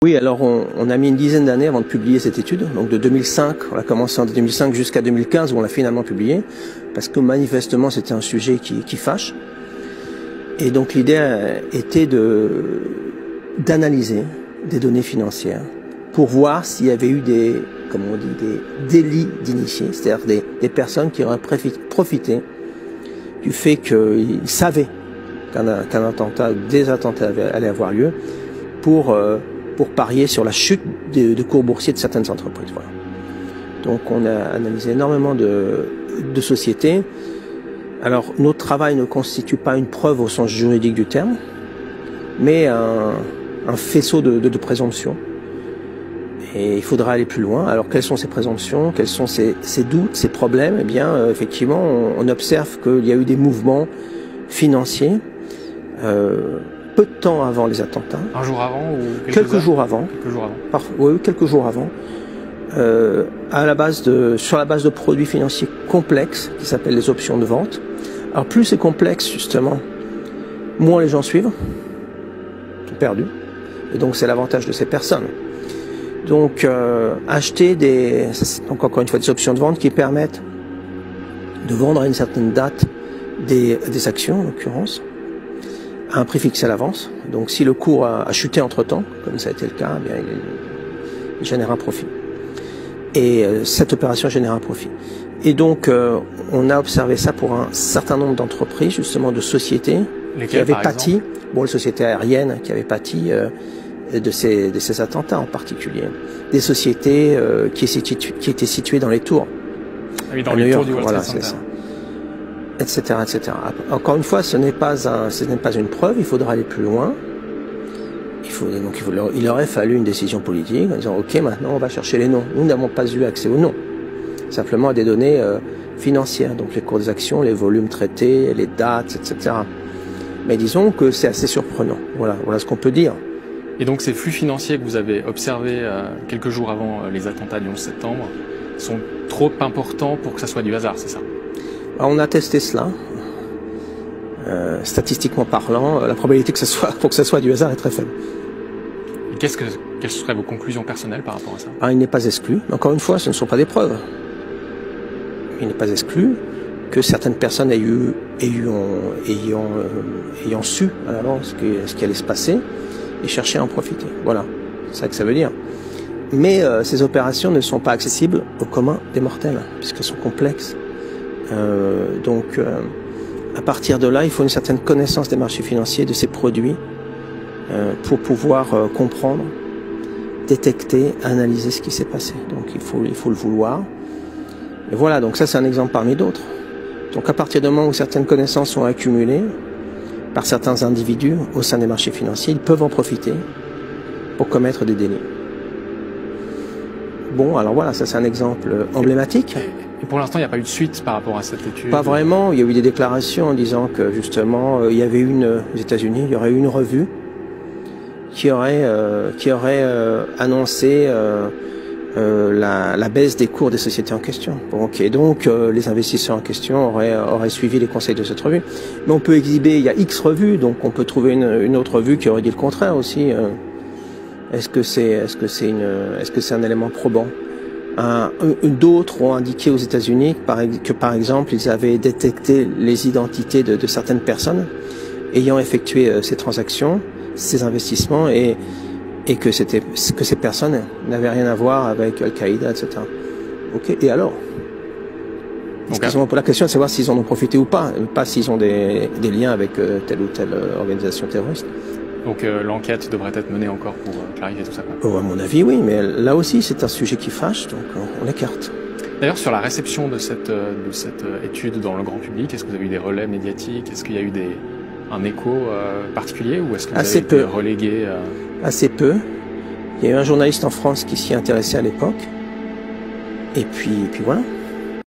Oui, alors on a mis une dizaine d'années avant de publier cette étude, donc de 2005, on a commencé en 2005 jusqu'à 2015 où on l'a finalement publié, parce que manifestement c'était un sujet qui fâche. Et donc l'idée était d'analyser des données financières pour voir s'il y avait eu des, comme on dit, des délits d'initiés, c'est-à-dire des personnes qui auraient profité du fait qu'ils savaient qu'un attentat, des attentats allaient avoir lieu pour parier sur la chute de cours boursiers de certaines entreprises. Voilà. Donc on a analysé énormément de sociétés. Alors notre travail ne constitue pas une preuve au sens juridique du terme, mais un faisceau de présomptions. Et il faudra aller plus loin. Alors quelles sont ces présomptions, quels sont ces doutes, ces problèmes? Eh bien effectivement on observe qu'il y a eu des mouvements financiers peu de temps avant les attentats. Un jour avant ou quelques jours avant. Quelques jours avant. Oui, quelques jours avant. Sur la base de produits financiers complexes qui s'appellent les options de vente. Alors plus c'est complexe justement, moins les gens suivent, tout perdu. Et donc c'est l'avantage de ces personnes. Donc acheter donc encore une fois des options de vente qui permettent de vendre à une certaine date des actions en l'occurrence, à un prix fixé à l'avance. Donc si le cours a chuté entre-temps, comme ça a été le cas, eh bien, il génère un profit. Et cette opération génère un profit. Et donc on a observé ça pour un certain nombre d'entreprises, justement de sociétés qui avaient pâti, bon les sociétés aériennes qui avaient pâti de ces attentats en particulier. Des sociétés qui étaient situées dans les tours. Ah oui, dans les tours du World Trade Center. Etc., etc. Encore une fois, ce n'est pas une preuve, il faudra aller plus loin. Il aurait fallu une décision politique en disant ok, maintenant on va chercher les noms. Nous n'avons pas eu accès aux noms, simplement à des données financières, donc les cours des actions, les volumes traités, les dates, etc. Mais disons que c'est assez surprenant. Voilà ce qu'on peut dire. Et donc ces flux financiers que vous avez observés quelques jours avant les attentats du 11 septembre sont trop importants pour que ça soit du hasard, c'est ça? Alors, on a testé cela. Statistiquement parlant, la probabilité pour que ça soit du hasard est très faible. Et quelles seraient vos conclusions personnelles par rapport à ça? Alors, il n'est pas exclu. Encore une fois, ce ne sont pas des preuves. Il n'est pas exclu que certaines personnes ayant su à l'avance ce qui allait se passer et chercher à en profiter. Voilà, c'est ça que ça veut dire. Mais ces opérations ne sont pas accessibles au commun des mortels, puisqu'elles sont complexes. Donc, à partir de là, il faut une certaine connaissance des marchés financiers, de ces produits, pour pouvoir comprendre, détecter, analyser ce qui s'est passé. Donc, il faut le vouloir. Et voilà, donc ça, c'est un exemple parmi d'autres. Donc, à partir du moment où certaines connaissances sont accumulées par certains individus au sein des marchés financiers, ils peuvent en profiter pour commettre des délits. Bon, alors voilà, ça, c'est un exemple emblématique. Et pour l'instant, il n'y a pas eu de suite par rapport à cette étude? Pas vraiment. Il y a eu des déclarations en disant que justement, il y avait aux États-Unis, il y aurait eu une revue qui aurait annoncé la baisse des cours des sociétés en question. Bon, ok. Donc, les investisseurs en question auraient suivi les conseils de cette revue. Mais on peut exhiber, il y a X revues, donc on peut trouver une autre revue qui aurait dit le contraire aussi. Est-ce que c'est un élément probant? D'autres ont indiqué aux États-Unis que par exemple ils avaient détecté les identités de certaines personnes ayant effectué ces transactions, ces investissements et que ces personnes n'avaient rien à voir avec Al-Qaïda, etc. Ok. Et alors? Excusez-moi pour la question de savoir s'ils en ont profité ou pas s'ils ont des liens avec telle ou telle organisation terroriste. Donc l'enquête devrait être menée encore pour clarifier tout ça, quoi. Oh, à mon avis, oui, mais là aussi, c'est un sujet qui fâche, donc on écarte. D'ailleurs, sur la réception de cette étude dans le grand public, est-ce que vous avez eu des relais médiatiques? Est-ce qu'il y a eu un écho particulier ou est-ce que vous avez été relégué Assez peu. Il y a eu un journaliste en France qui s'y intéressait à l'époque. Et puis voilà.